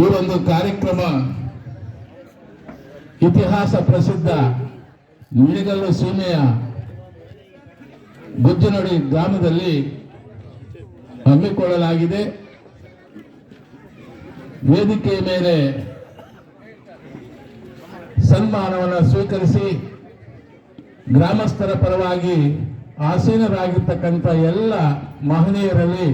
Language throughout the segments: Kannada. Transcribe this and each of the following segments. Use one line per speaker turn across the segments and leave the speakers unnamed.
ಈ ಒಂದು ಕಾರ್ಯಕ್ರಮ ಇತಿಹಾಸ ಪ್ರಸಿದ್ಧ ನಿಡಗಲ್ಲು ಸೀಮೆಯ ಗುಜ್ಜನಡಿ ಗ್ರಾಮದಲ್ಲಿ ಹಮ್ಮಿಕೊಳ್ಳಲಾಗಿದೆ. ವೇದಿಕೆಯ ಮೇಲೆ ಸನ್ಮಾನವನ್ನು ಸ್ವೀಕರಿಸಿ ಗ್ರಾಮಸ್ಥರ ಪರವಾಗಿ ಆಸೀನರಾಗಿರ್ತಕ್ಕಂಥ ಎಲ್ಲ ಮಹನೀಯರಲ್ಲಿ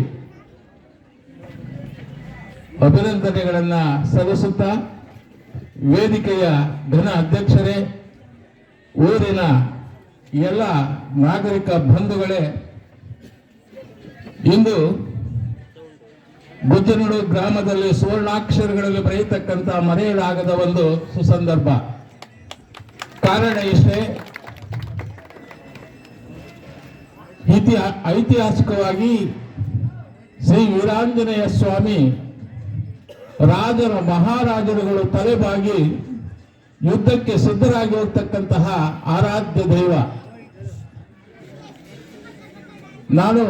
ಅಭಿನಂದನೆಗಳನ್ನು ಸಲ್ಲಿಸುತ್ತಾ, ವೇದಿಕೆಯ ಘನ ಅಧ್ಯಕ್ಷರೇ, ಊರಿನ ಎಲ್ಲ ನಾಗರಿಕ ಬಂಧುಗಳೇ, ಇಂದು ಗುಜ್ಜನೂರು ಗ್ರಾಮದಲ್ಲಿ ಸುವರ್ಣಾಕ್ಷರಗಳಲ್ಲಿ ಬರೆಯತಕ್ಕಂಥ ಮರೆಯಲಾಗದ ಒಂದು ಸುಸಂದರ್ಭ. ಕಾರಣ ಇಷ್ಟೇ, ಐತಿಹಾಸಿಕವಾಗಿ ಶ್ರೀ ವೀರಾಂಜನೇಯ ಸ್ವಾಮಿ ರಾಜರ ಮಹಾರಾಜರುಗಳು ತಲೆಬಾಗಿ ಯುದ್ಧಕ್ಕೆ ಸಿದ್ಧರಾಗಿ ಹೋಗ್ತಕ್ಕಂತಹ ಆರಾಧ್ಯ ದೈವ. ನಾನು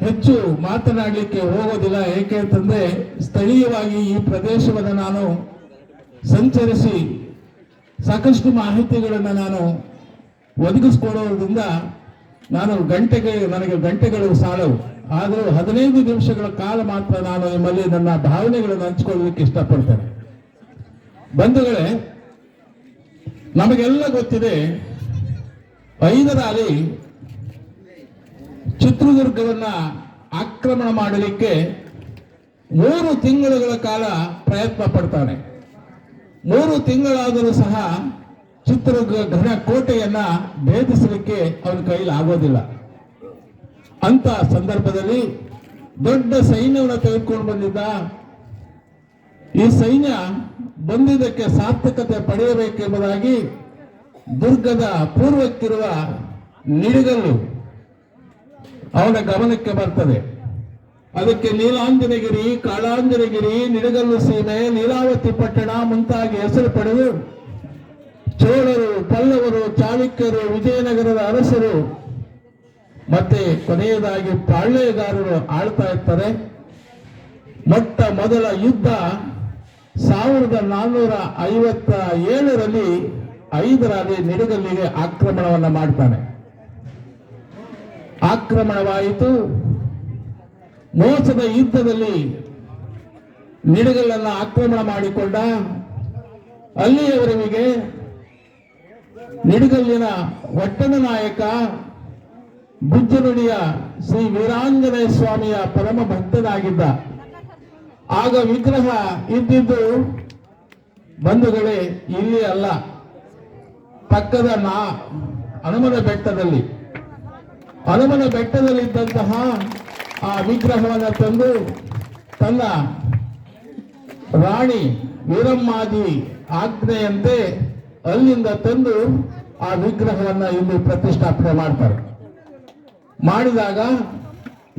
ಹೆಚ್ಚು ಮಾತನಾಡಲಿಕ್ಕೆ ಹೋಗೋದಿಲ್ಲ, ಏಕೆ ಅಂತಂದ್ರೆ ಸ್ಥಳೀಯವಾಗಿ ಈ ಪ್ರದೇಶವನ್ನು ನಾನು ಸಂಚರಿಸಿ ಸಾಕಷ್ಟು ಮಾಹಿತಿಗಳನ್ನು ನಾನು ಒದಗಿಸಿಕೊಡೋದ್ರಿಂದ ನನಗೆ ಗಂಟೆಗಳು ಸಾಲವು. ಆದರೂ 15 ನಿಮಿಷಗಳ ಕಾಲ ಮಾತ್ರ ನಾನು ನಿಮ್ಮಲ್ಲಿ ನನ್ನ ಭಾವನೆಗಳನ್ನು ಹಂಚಿಕೊಳ್ಳಲಿಕ್ಕೆ ಇಷ್ಟಪಡ್ತೇನೆ. ಬಂಧುಗಳೇ, ನಮಗೆಲ್ಲ ಗೊತ್ತಿದೆ, ಹೈದರಾಲಿ ಚಿತ್ರದುರ್ಗವನ್ನ ಆಕ್ರಮಣ ಮಾಡಲಿಕ್ಕೆ 3 ತಿಂಗಳುಗಳ ಕಾಲ ಪ್ರಯತ್ನ ಪಡ್ತಾನೆ. 3 ತಿಂಗಳಾದರೂ ಸಹ ಚಿತ್ರದುರ್ಗ ಘನ ಕೋಟೆಯನ್ನ ಭೇದಿಸಲಿಕ್ಕೆ ಅವನ ಕೈಲಿ ಆಗೋದಿಲ್ಲ. ಅಂತ ಸಂದರ್ಭದಲ್ಲಿ ದೊಡ್ಡ ಸೈನ್ಯವನ್ನು ತೆಗೆದುಕೊಂಡು ಬಂದಿದ್ದ. ಈ ಸೈನ್ಯ ಬಂದಿದ್ದಕ್ಕೆ ಸಾರ್ಥಕತೆ ಪಡೆಯಬೇಕೆಂಬುದಾಗಿ ದುರ್ಗದ ಪೂರ್ವಕ್ಕಿರುವ ನಿಡಗಲ್ಲು ಅವನ ಗಮನಕ್ಕೆ ಬರ್ತದೆ. ಅದಕ್ಕೆ ನೀಲಾಂಜನಗಿರಿ, ಕಾಳಾಂಜನಗಿರಿ, ನಿಡಗಲ್ಲು ಸೀಮೆ, ಲೀಲಾವತಿ ಪಟ್ಟಣ ಮುಂತಾಗಿ ಹೆಸರು ಪಡೆದು ಚೋಳರು, ಪಲ್ಲವರು, ಚಾಲುಕ್ಯರು, ವಿಜಯನಗರದ ಅರಸರು ಮತ್ತೆ ಕೊನೆಯದಾಗಿ ಪಾಳ್ಯಗಾರರು ಆಳ್ತಾ ಇರ್ತಾರೆ. ಮೊಟ್ಟ ಮೊದಲ ಯುದ್ಧ 1457ರಲ್ಲಿ ಹೈದರಾಲಿ ನಿಡಗಲ್ಲಿಗೆ ಆಕ್ರಮಣವನ್ನ ಮಾಡ್ತಾನೆ. ಆಕ್ರಮಣವಾಯಿತು. ಮೋಸದ ಯುದ್ಧದಲ್ಲಿ ನಿಡಗಲ್ಲನ್ನ ಆಕ್ರಮಣ ಮಾಡಿಕೊಂಡ. ಅಲ್ಲಿಯವರೆಗೆ ನಿಡಗಲ್ಲಿನ ಒಟ್ಟಣ ನಾಯಕ ಗುಜ್ಜನುಡಿಯ ಶ್ರೀ ವೀರಾಂಜನೇಯ ಸ್ವಾಮಿಯ ಪರಮ ಭಕ್ತನಾಗಿದ್ದ. ಆಗ ವಿಗ್ರಹ ಇದ್ದಿದ್ದು ಬಂಧುಗಳೇ ಇಲ್ಲಿ ಅಲ್ಲ, ಪಕ್ಕದ ಹನುಮನ ಬೆಟ್ಟದಲ್ಲಿ. ಹನುಮನ ಬೆಟ್ಟದಲ್ಲಿದ್ದಂತಹ ಆ ವಿಗ್ರಹವನ್ನು ತಂದು ತನ್ನ ರಾಣಿ ವೀರಮ್ಮಾದಿ ಆಜ್ಞೆಯಂತೆ ಅಲ್ಲಿಂದ ತಂದು ಆ ವಿಗ್ರಹವನ್ನ ಇಲ್ಲಿ ಪ್ರತಿಷ್ಠಾಪನೆ ಮಾಡ್ತಾರೆ. ಮಾಡಿದಾಗ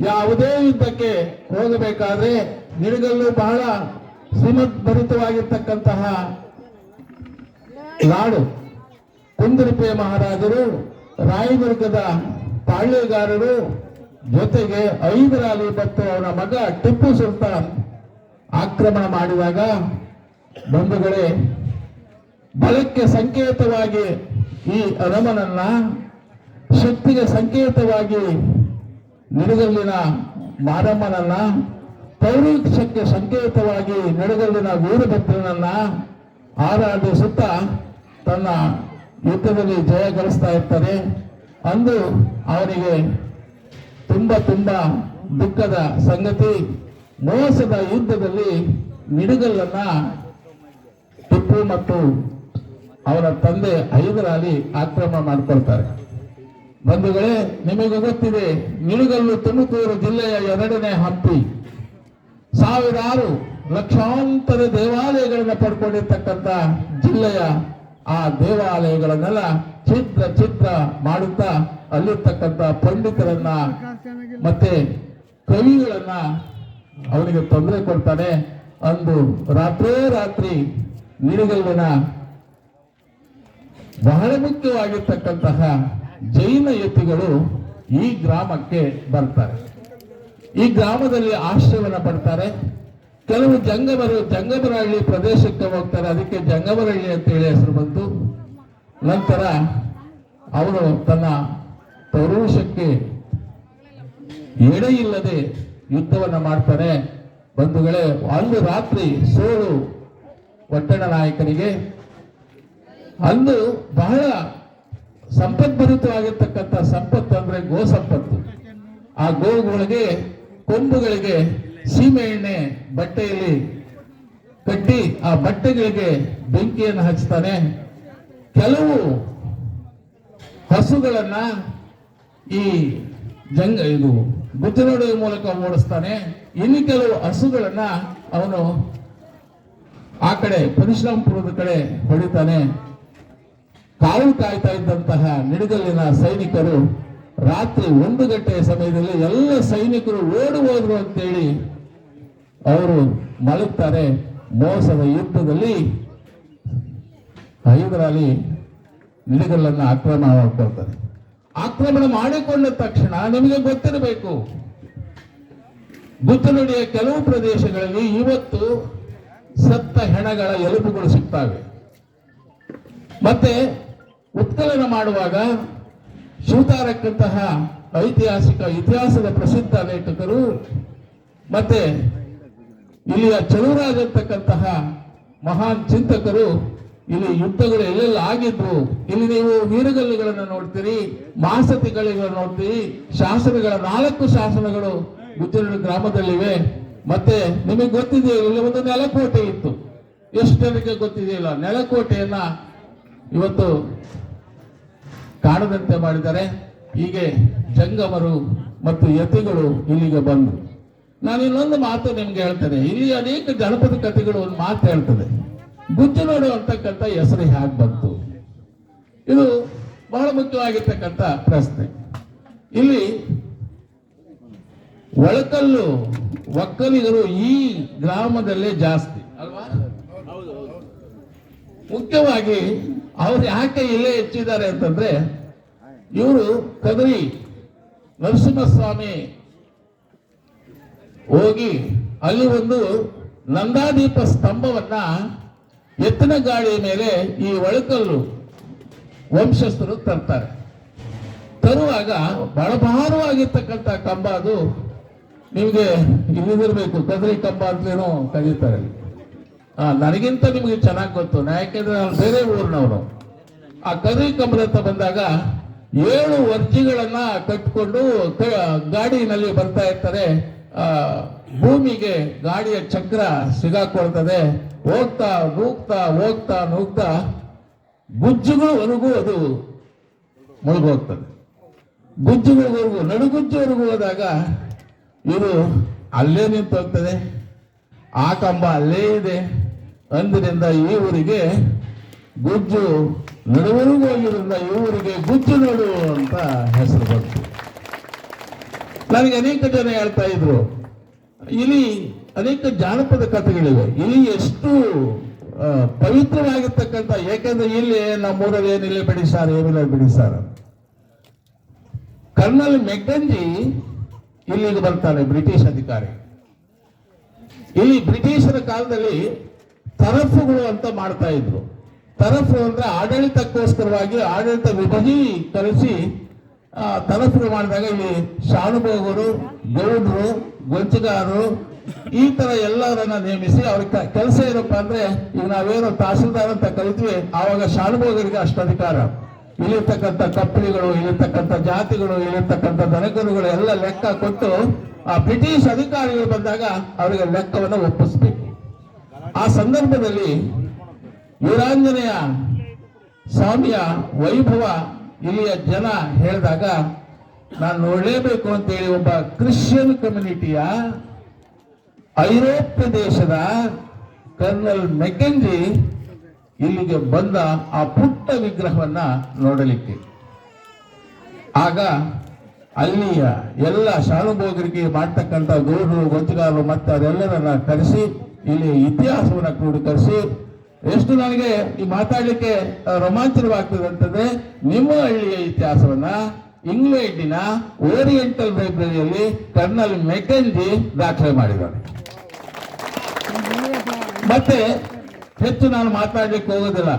ಯಾವುದೇ ಯುದ್ಧಕ್ಕೆ ಹೋಗಬೇಕಾದ್ರೆ ನಿಡಗಲ್ಲು ಬಹಳ ಶ್ರೀಮದ್ಭರಿತವಾಗಿರ್ತಕ್ಕಂತಹ ನಾಡು. ಕುಂದರಿಪೆಯ ಮಹಾರಾಜರು, ರಾಯದುರ್ಗದ ಪಾಳ್ಯಗಾರರು, ಜೊತೆಗೆ ಹೈದರಾಲಿ ಮತ್ತು ಅವನ ಮಗ ಟಿಪ್ಪು ಸುಲ್ತಾನ್ ಆಕ್ರಮಣ ಮಾಡಿದಾಗ ಬಂಧುಗಳೇ, ಬಲಕ್ಕೆ ಸಂಕೇತವಾಗಿ ಈ ಹನುಮನನ್ನ, ಶಕ್ತಿಗೆ ಸಂಕೇತವಾಗಿ ನಿಡಗಲ್ಲಿನ ಮಾರಮ್ಮನನ್ನ, ಪೌರುಷಕ್ಕೆ ಸಂಕೇತವಾಗಿ ನಿಡಗಲ್ಲಿನ ವೀರಭದ್ರನನ್ನ ಆರಾಧಿಸುತ್ತಾ ತನ್ನ ಯುದ್ಧದಲ್ಲಿ ಜಯ ಗಳಿಸ್ತಾ ಇರ್ತಾರೆ. ಅಂದು ಅವನಿಗೆ ತುಂಬಾ ದುಃಖದ ಸಂಗತಿ, ಮೋಸದ ಯುದ್ಧದಲ್ಲಿ ನಿಡಗಲ್ಲನ್ನ ಟಿಪ್ಪು ಮತ್ತು ಅವರ ತಂದೆ ಹೈದರಾಲಿ ಆಕ್ರಮಣ ಮಾಡಿಕೊಳ್ತಾರೆ. ಬಂಧುಗಳೇ, ನಿಮಗೆ ಗೊತ್ತಿದೆ, ನಿಡಗಲ್ಲು ತುಮಕೂರು ಜಿಲ್ಲೆಯ 2ನೇ ಹಂಪಿ. ಸಾವಿರಾರು ಲಕ್ಷಾಂತರ ದೇವಾಲಯಗಳನ್ನು ಪಡ್ಕೊಂಡಿರ್ತಕ್ಕಂಥ ಜಿಲ್ಲೆಯ ಆ ದೇವಾಲಯಗಳನ್ನೆಲ್ಲ ಛಿದ್ರ ಮಾಡುತ್ತಾ ಅಲ್ಲಿರ್ತಕ್ಕಂಥ ಪಂಡಿತರನ್ನ ಮತ್ತೆ ಕವಿಗಳನ್ನ ಅವನಿಗೆ ತೊಂದರೆ ಕೊಡ್ತಾನೆ. ಅಂದು ರಾತ್ರಿ ನಿಡಗಲ್ಲಿನ ಬಹಳ ಮುಖ್ಯವಾಗಿರ್ತಕ್ಕಂತಹ ಜೈನ ಯತಿಗಳು ಈ ಗ್ರಾಮಕ್ಕೆ ಬರ್ತಾರೆ. ಈ ಗ್ರಾಮದಲ್ಲಿ ಆಶ್ರಯವನ್ನ ಪಡ್ತಾರೆ. ಕೆಲವು ಜಂಗಮರಹಳ್ಳಿ ಪ್ರದೇಶಕ್ಕೆ ಹೋಗ್ತಾರೆ, ಅದಕ್ಕೆ ಜಂಗಮರಹಳ್ಳಿ ಅಂತ ಹೇಳಿ ಹೆಸರು ಬಂತು. ನಂತರ ಅವನು ತನ್ನ ಪೌರುಷಕ್ಕೆ ಎಡೆ ಇಲ್ಲದೆ ಯುದ್ಧವನ್ನ ಮಾಡ್ತಾನೆ. ಬಂಧುಗಳೇ, ಅಂದು ರಾತ್ರಿ ಸೋಲು ಒಟ್ಟಣ ನಾಯಕನಿಗೆ. ಅಂದು ಬಹಳ ಸಂಪದ್ಭರಿತವಾಗಿರ್ತಕ್ಕಂಥ ಸಂಪತ್ತು ಅಂದ್ರೆ ಗೋ ಸಂಪತ್ತು. ಆ ಗೋಗಳಿಗೆ ಕೊಂಬುಗಳಿಗೆ ಸೀಮೆ ಎಣ್ಣೆ ಬಟ್ಟೆಯಲ್ಲಿ ಕಟ್ಟಿ ಆ ಬಟ್ಟೆಗಳಿಗೆ ಬೆಂಕಿಯನ್ನು ಹಚ್ತಾನೆ. ಕೆಲವು ಹಸುಗಳನ್ನ ಈ ಇದು ಗುಜ್ಜನೋಡುವ ಮೂಲಕ ಓಡಿಸ್ತಾನೆ. ಇನ್ನು ಕೆಲವು ಹಸುಗಳನ್ನ ಅವನು ಆ ಕಡೆ ಪರಶುರಾಮಪುರದ ಕಡೆ ಹೊಡಿತಾನೆ. ಕಾವು ಕಾಯ್ತಾ ಇದ್ದಂತಹ ನಿಡಗಲ್ಲಿನ ಸೈನಿಕರು ರಾತ್ರಿ 1 ಗಂಟೆಯ ಸಮಯದಲ್ಲಿ ಎಲ್ಲ ಸೈನಿಕರು ಓಡಿ ಹೋದ್ರು ಅಂತೇಳಿ ಅವರು ಮಲಗ್ತಾರೆ. ಮೋಸದ ಯುದ್ಧದಲ್ಲಿ ಹೈದರಾಲಿ ನಿಡಗಲ್ಲನ್ನು ಆಕ್ರಮಣ ಮಾಡ್ಕೊಳ್ತಾರೆ. ಆಕ್ರಮಣ ಮಾಡಿಕೊಂಡ ತಕ್ಷಣ ನಿಮಗೆ ಗೊತ್ತಿರಬೇಕು, ಗುದ್ದಲುಡಿಯ ಕೆಲವು ಪ್ರದೇಶಗಳಲ್ಲಿ ಇವತ್ತು ಸತ್ತ ಹೆಣಗಳ ಎಲುಬುಗಳು ಸಿಗ್ತವೆ. ಮತ್ತೆ ಉತ್ಕಲನ ಮಾಡುವಾಗ ಶಿವತಾರಕ್ಕಂತಹ ಇತಿಹಾಸದ ಪ್ರಸಿದ್ಧ ಲೇಖಕರು ಮತ್ತೆ ಇಲ್ಲಿಯ ಚಲುವರಾಜ್ ಅಂತಕ್ಕಂತಹ ಮಹಾನ್ ಚಿಂತಕರು ಇಲ್ಲಿ ಯುದ್ಧಗಳು ಎಲ್ಲೆಲ್ಲ ಆಗಿದ್ವು. ಇಲ್ಲಿ ನೀವು ವೀರಗಲ್ಲುಗಳನ್ನು ನೋಡ್ತೀರಿ, ಮಾಸತಿಗಳನ್ನು ನೋಡ್ತೀರಿ, ಶಾಸನಗಳ 4 ಶಾಸನಗಳು ಗುಜ್ಜನಹಳ್ಳಿ ಗ್ರಾಮದಲ್ಲಿವೆ. ಮತ್ತೆ ನಿಮಗೆ ಗೊತ್ತಿದೆಯಾ, ಇಲ್ಲಿ ಒಂದು ನೆಲಕೋಟೆ ಇತ್ತು. ಎಷ್ಟು ಜನಕ್ಕೆ ಗೊತ್ತಿದೆಯಲ್ಲ, ನೆಲಕೋಟೆಯನ್ನ ಇವತ್ತು ಕಾಣದಂತೆ ಮಾಡಿದ್ದಾರೆ. ಹೀಗೆ ಜಂಗಮರು ಮತ್ತು ಯತಿಗಳು ಇಲ್ಲಿಗೆ ಬಂದು, ನಾನು ಇನ್ನೊಂದು ಮಾತು ನಿಮ್ಗೆ ಹೇಳ್ತೇನೆ. ಇಲ್ಲಿ ಅನೇಕ ಜನಪದ ಕಥೆಗಳು ಒಂದು ಮಾತು ಹೇಳ್ತದೆ, ಗುಜ್ಜನೋಡು ಅಂತಕ್ಕಂಥ ಹೆಸರು ಹೇಗೆ ಬಂತು? ಇದು ಬಹಳ ಮುಖ್ಯವಾಗಿರ್ತಕ್ಕಂಥ ಪ್ರಶ್ನೆ. ಇಲ್ಲಿ ಒಳಕಲ್ಲು ಒಕ್ಕಲಿಗರು ಈ ಗ್ರಾಮದಲ್ಲೇ ಜಾಸ್ತಿ ಅಲ್ವಾ? ಮುಖ್ಯವಾಗಿ ಅವ್ರು ಯಾಕೆ ಇಲ್ಲೇ ಹೆಚ್ಚಿದ್ದಾರೆ ಅಂತಂದ್ರೆ, ಇವರು ಕದರಿ ನರಸಿಂಹಸ್ವಾಮಿ ಹೋಗಿ ಅಲ್ಲಿ ಒಂದು ನಂದಾದೀಪ ಸ್ತಂಭವನ್ನ ಎತ್ತಿನ ಗಾಡಿಯ ಮೇಲೆ ಈ ಒಳಕಲ್ಲು ವಂಶಸ್ಥರು ತರ್ತಾರೆ. ತರುವಾಗ ಬಹಳ ಭಾರವಾಗಿರ್ತಕ್ಕಂಥ ಕಂಬ ಅದು. ನಿಮಗೆ ಇಲ್ಲಿದಿರ್ಬೇಕು, ಕದರಿ ಕಂಬ ಅಂತಲೇನೋ ಕರೀತಾರೆ. ನನಗಿಂತ ನಿಮಗೆ ಚೆನ್ನಾಗಿ ಗೊತ್ತು, ಯಾಕೆಂದ್ರೆ ನಾನು ಬೇರೆ ಊರಿನವರು. ಆ ಕದರಿ ಕಂಬದಂತ ಬಂದಾಗ 7 ವರ್ಜಿಗಳನ್ನ ಕಟ್ಕೊಂಡು ಗಾಡಿನಲ್ಲಿ ಬರ್ತಾ ಇರ್ತಾರೆ. ಭೂಮಿಗೆ ಗಾಡಿಯ ಚಕ್ರ ಸಿಗಾಕೊಳ್ತದೆ. ಹೋಗ್ತಾ ನೂಗ್ತಾ ಗುಜ್ಜುಗಳವರೆಗೂ ಅದು ಮುಳುಗೋಗ್ತದೆ. ಗುಜ್ಜುಗಳವರೆಗೂ, ನಡುಗುಜ್ಜುವರೆಗೂ ಹೋದಾಗ ಇದು ಅಲ್ಲೇ ನಿಂತು ಹೋಗ್ತದೆ. ಆ ಕಂಬ ಅಲ್ಲೇ ಇದೆ. ಅಂದಿನಿಂದ ಈ ಊರಿಗೆ ಗುಜ್ಜು ನಡುವರೆಗೂ ಹೋಗಿದ್ರಿಂದ ಈ ಊರಿಗೆ ಗುಜ್ಜು ನಡು ಅಂತ ಹೆಸರು ಬಂತು. ನನಗೆ ಅನೇಕ ಜನ ಹೇಳ್ತಾ ಇದ್ರು, ಇಲ್ಲಿ ಅನೇಕ ಜಾನಪದ ಕಥೆಗಳಿವೆ. ಇಲ್ಲಿ ಎಷ್ಟು ಪವಿತ್ರವಾಗಿರ್ತಕ್ಕಂಥ, ಯಾಕೆಂದ್ರೆ ಇಲ್ಲಿ ನಮ್ಮೂರಲ್ಲಿ ಏನಿಲ್ಲ ಬಿಡಿಸಾರ, ಏನಿಲ್ಲ ಬಿಡಿಸಾರ. ಕರ್ನಲ್ ಮೆಕ್ಕಂಜಿ ಇಲ್ಲಿಗೆ ಬರ್ತಾನೆ, ಬ್ರಿಟಿಷ್ ಅಧಿಕಾರಿ. ಇಲ್ಲಿ ಬ್ರಿಟಿಷರ ಕಾಲದಲ್ಲಿ ತರಫುಗಳು ಅಂತ ಮಾಡ್ತಾ ಇದ್ರು. ತರಫು ಅಂದ್ರೆ ಆಡಳಿತಕ್ಕೋಸ್ಕರವಾಗಿ ಆಡಳಿತ ವಿಭಜೀಕರಿಸಿ ತರಫುಗಳು ಮಾಡಿದಾಗ ಇಲ್ಲಿ ಶಾನುಭೋಗರು, ಗೌಡರು, ಗೊಂಚಗಾರರು ಈ ತರ ಎಲ್ಲರನ್ನ ನೇಮಿಸಿ ಅವ್ರಿಗೆ ಕೆಲಸ ಏನಪ್ಪಾ ಅಂದ್ರೆ, ಈಗ ನಾವೇನು ತಹಸೀಲ್ದಾರ್ ಅಂತ ಕರಿತೀವಿ, ಆವಾಗ ಶಾನುಭೋಗರಿಗೆ ಅಷ್ಟು ಅಧಿಕಾರ. ಇಲ್ಲಿರ್ತಕ್ಕಂಥ ಕಪ್ಪಳಿಗಳು, ಇಲ್ಲಿರ್ತಕ್ಕಂಥ ಜಾತಿಗಳು, ಇಲ್ಲಿರ್ತಕ್ಕಂಥ ದನಕರುಗಳು ಎಲ್ಲ ಲೆಕ್ಕ ಕೊಟ್ಟು ಆ ಬ್ರಿಟಿಷ್ ಅಧಿಕಾರಿಗಳು ಬಂದಾಗ ಅವರಿಗೆ ಲೆಕ್ಕವನ್ನು ಒಪ್ಪಿಸ್ಬೇಕು. ಆ ಸಂದರ್ಭದಲ್ಲಿ ವೀರಾಂಜನೇಯ ಸ್ವಾಮಿಯ ವೈಭವ ಇಲ್ಲಿಯ ಜನ ಹೇಳಿದಾಗ ನಾನು ನೋಡಲೇಬೇಕು ಅಂತೇಳಿ ಒಬ್ಬ ಕ್ರಿಶ್ಚಿಯನ್ ಕಮ್ಯುನಿಟಿಯ ಐರೋಪ್ಯ ದೇಶದ ಕರ್ನಲ್ ಮೆಕೆಂಜಿ ಇಲ್ಲಿಗೆ ಬಂದ ಆ ಪುಟ್ಟ ವಿಗ್ರಹವನ್ನ ನೋಡಲಿಕ್ಕೆ. ಆಗ ಅಲ್ಲಿಯ ಎಲ್ಲ ಶಾನುಭೋಗರಿಗೆ ಮಾಡ್ತಕ್ಕಂಥ ಗೌಡರು, ಗೊಂಚಗಾರರು ಮತ್ತೆ ಅದೆಲ್ಲರನ್ನ ಕರೆಸಿ ಇಲ್ಲಿ ಇತಿಹಾಸವನ್ನ ಕ್ರೋಢೀಕರಿಸಿ, ಎಷ್ಟು ನನಗೆ ಈ ಮಾತಾಡ್ಲಿಕ್ಕೆ ರೋಮಾಂಚನವಾಗ್ತದೆ ಅಂತಂದ್ರೆ, ನಿಮ್ಮ ಹಳ್ಳಿಯ ಇತಿಹಾಸವನ್ನ ಇಂಗ್ಲೆಂಡಿನ ಓರಿಯೆಂಟಲ್ ಲೈಬ್ರರಿಯಲ್ಲಿ ಕರ್ನಲ್ ಮೆಕೆಂಜಿ ದಾಖಲೆ ಮಾಡಿದ್ದಾರೆ. ಮತ್ತೆ ಹೆಚ್ಚು ನಾನು ಮಾತಾಡ್ಲಿಕ್ಕೆ ಹೋಗೋದಿಲ್ಲ.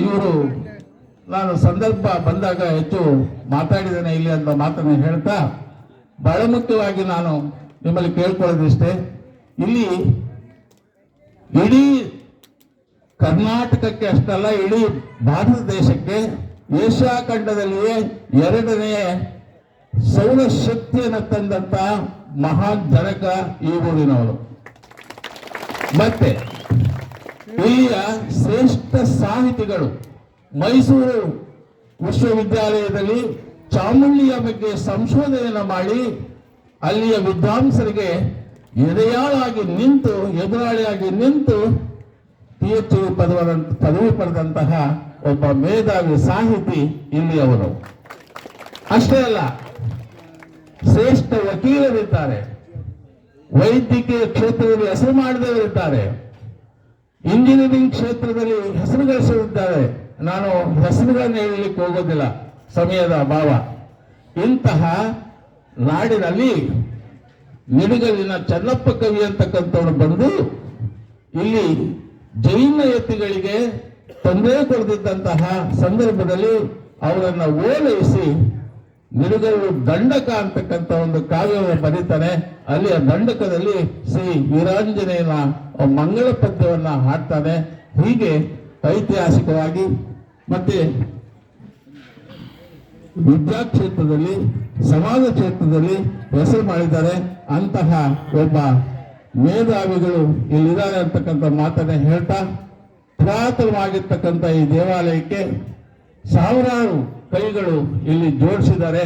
ಇವರು ನಾನು ಸಂದರ್ಭ ಬಂದಾಗ ಹೆಚ್ಚು ಮಾತಾಡಿದ್ದೇನೆ ಇಲ್ಲಿ ಅಂತ ಮಾತನ್ನು ಹೇಳ್ತಾ, ಬಹಳ ಮುಖ್ಯವಾಗಿ ನಾನು ನಿಮ್ಮಲ್ಲಿ ಕೇಳ್ಕೊಳ್ಳೋದಿಷ್ಟೇ, ಇಲ್ಲಿ ಇಡೀ ಕರ್ನಾಟಕಕ್ಕೆ ಅಷ್ಟಲ್ಲ, ಇಡೀ ಭಾರತ ದೇಶಕ್ಕೆ ಏಷ್ಯಾ ಖಂಡದಲ್ಲಿಯೇ ಎರಡನೆಯ ಸೌರಶಕ್ತಿಯನ್ನು ತಂದಂತ ಮಹಾನ್ ಜನಕ ಈ ಊರಿನವರು. ಮತ್ತೆ ಇಲ್ಲಿಯ ಶ್ರೇಷ್ಠ ಸಾಹಿತಿಗಳು ಮೈಸೂರು ವಿಶ್ವವಿದ್ಯಾಲಯದಲ್ಲಿ ಚಾಮುಂಡಿಯ ಬಗ್ಗೆ ಸಂಶೋಧನೆಯನ್ನು ಮಾಡಿ ಅಲ್ಲಿಯ ವಿದ್ವಾಂಸರಿಗೆ ಎದುರಾಳಿಯಾಗಿ ನಿಂತು PhD ಪದವಿ ಪಡೆದಂತಹ ಒಬ್ಬ ಮೇಧಾವಿ ಸಾಹಿತಿ ಇಲ್ಲಿಯವರು. ಅಷ್ಟೇ ಅಲ್ಲ, ಶ್ರೇಷ್ಠ ವಕೀಲರಿದ್ದಾರೆ, ವೈದ್ಯಕೀಯ ಕ್ಷೇತ್ರದಲ್ಲಿ ಹೆಸರು ಮಾಡಿದವರಿದ್ದಾರೆ, ಇಂಜಿನಿಯರಿಂಗ್ ಕ್ಷೇತ್ರದಲ್ಲಿ ಹೆಸರು ಗಳಿಸಿದ್ದಾರೆ. ನಾನು ಹೆಸರುಗಳನ್ನು ಹೇಳಲಿಕ್ಕೆ ಹೋಗೋದಿಲ್ಲ, ಸಮಯದ ಅಭಾವ. ಇಂತಹ ನಾಡಿನಲ್ಲಿ ನಿಡುಗಲಿನ ಚನ್ನಪ್ಪ ಕವಿ ಅಂತಕ್ಕಂಥವ್ರು ಬಂದು ಇಲ್ಲಿ ಜೈನ ಯತಿಗಳಿಗೆ ತೊಂದರೆ ಕೊಡದಿದ್ದಂತಹ ಸಂದರ್ಭದಲ್ಲಿ ಅವರನ್ನು ಓಲೈಸಿ ನಿಡುಗಲು ದಂಡಕ ಅಂತಕ್ಕಂಥ ಒಂದು ಕಾವ್ಯವನ್ನು ಬರೀತಾನೆ. ಅಲ್ಲಿ ಆ ದಂಡಕದಲ್ಲಿ ಶ್ರೀ ವೀರಾಂಜನೇಯನ ಮಂಗಳ ಪದ್ಯವನ್ನ ಹಾಡ್ತಾನೆ. ಹೀಗೆ ಐತಿಹಾಸಿಕವಾಗಿ ಮತ್ತೆ ವಿದ್ಯಾ ಕ್ಷೇತ್ರದಲ್ಲಿ, ಸಮಾಜ ಕ್ಷೇತ್ರದಲ್ಲಿ ಹೆಸರು ಮಾಡಿದ್ದಾರೆ. ಅಂತಹ ಒಬ್ಬ ಮೇಧಾವಿಗಳು ಇಲ್ಲಿದ್ದಾರೆ ಅಂತಕ್ಕಂಥ ಮಾತನ್ನ ಹೇಳ್ತಾ, ಪುರಾತನವಾಗಿರ್ತಕ್ಕಂಥ ಈ ದೇವಾಲಯಕ್ಕೆ ಸಾವಿರಾರು ಕೈಗಳು ಇಲ್ಲಿ ಜೋಡಿಸಿದ್ದಾರೆ.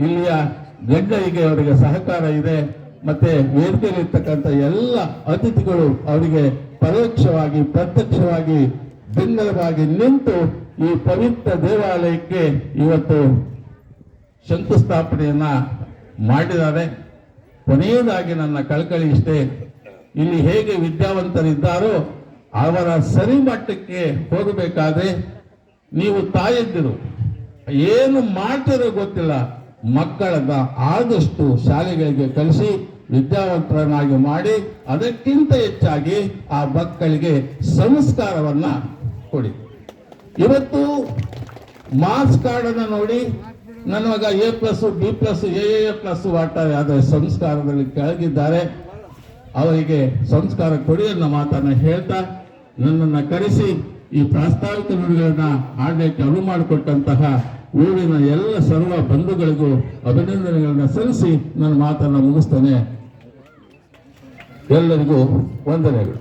ಇಲ್ಲಿಯ ಗಣ್ಯರಿಗೆ ಅವರಿಗೆ ಸಹಕಾರ ಇದೆ. ಮತ್ತೆ ವೇದಿಕೆಯಲ್ಲಿರ್ತಕ್ಕಂಥ ಎಲ್ಲ ಅತಿಥಿಗಳು ಅವರಿಗೆ ಪರೋಕ್ಷವಾಗಿ ಪ್ರತ್ಯಕ್ಷವಾಗಿ ಬೆನ್ನೆಲುಬಾಗಿ ನಿಂತು ಈ ಪವಿತ್ರ ದೇವಾಲಯಕ್ಕೆ ಇವತ್ತು ಶಂಕುಸ್ಥಾಪನೆಯನ್ನ ಮಾಡಿದ್ದಾರೆ. ಕೊನೆಯದಾಗಿ ನನ್ನ ಕಳಕಳಿ ಇಷ್ಟೇ, ಇಲ್ಲಿ ಹೇಗೆ ವಿದ್ಯಾವಂತರಿದ್ದಾರೋ ಅವರ ಸರಿಮಟ್ಟಕ್ಕೆ ಹೋಗಬೇಕಾದ್ರೆ ನೀವು ತಾಯಂದಿರು ಏನು ಮಾಡ್ತಿರೋ ಗೊತ್ತಿಲ್ಲ, ಮಕ್ಕಳನ್ನ ಆದಷ್ಟು ಶಾಲೆಗಳಿಗೆ ಕಳಿಸಿ ವಿದ್ಯಾವಂತರನ್ನಾಗಿ ಮಾಡಿ, ಅದಕ್ಕಿಂತ ಹೆಚ್ಚಾಗಿ ಆ ಮಕ್ಕಳಿಗೆ ಸಂಸ್ಕಾರವನ್ನ ಕೊಡಿ. ಇವತ್ತು ಮಾರ್ಕ್ಸ್ ಕಾರ್ಡ್ ಅನ್ನು ನೋಡಿ ನನ್ನ ಮಗ A+, B+, AA+ ಮಾಡ್ತಾರೆ, ಆದರೆ ಸಂಸ್ಕಾರದಲ್ಲಿ ಕೆಳಗಿದ್ದಾರೆ. ಅವರಿಗೆ ಸಂಸ್ಕಾರ ಕೊಡಿ ಅನ್ನೋ ಮಾತನ್ನ ಹೇಳ್ತಾ, ನನ್ನನ್ನು ಕರೆಸಿ ಈ ಪ್ರಾಸ್ತಾವಿಕ ನುಡಿಗಳನ್ನ ಆಡಲಿಕ್ಕೆ ಅನುವು ಮಾಡಿಕೊಟ್ಟಂತಹ ಊರಿನ ಎಲ್ಲ ಸರ್ವ ಬಂಧುಗಳಿಗೂ ಅಭಿನಂದನೆಗಳನ್ನ ಸಲ್ಲಿಸಿ ನನ್ನ ಮಾತನ್ನ ಮುಗಿಸ್ತೇನೆ. ಎಲ್ಲರಿಗೂ ವಂದನೆಗಳು.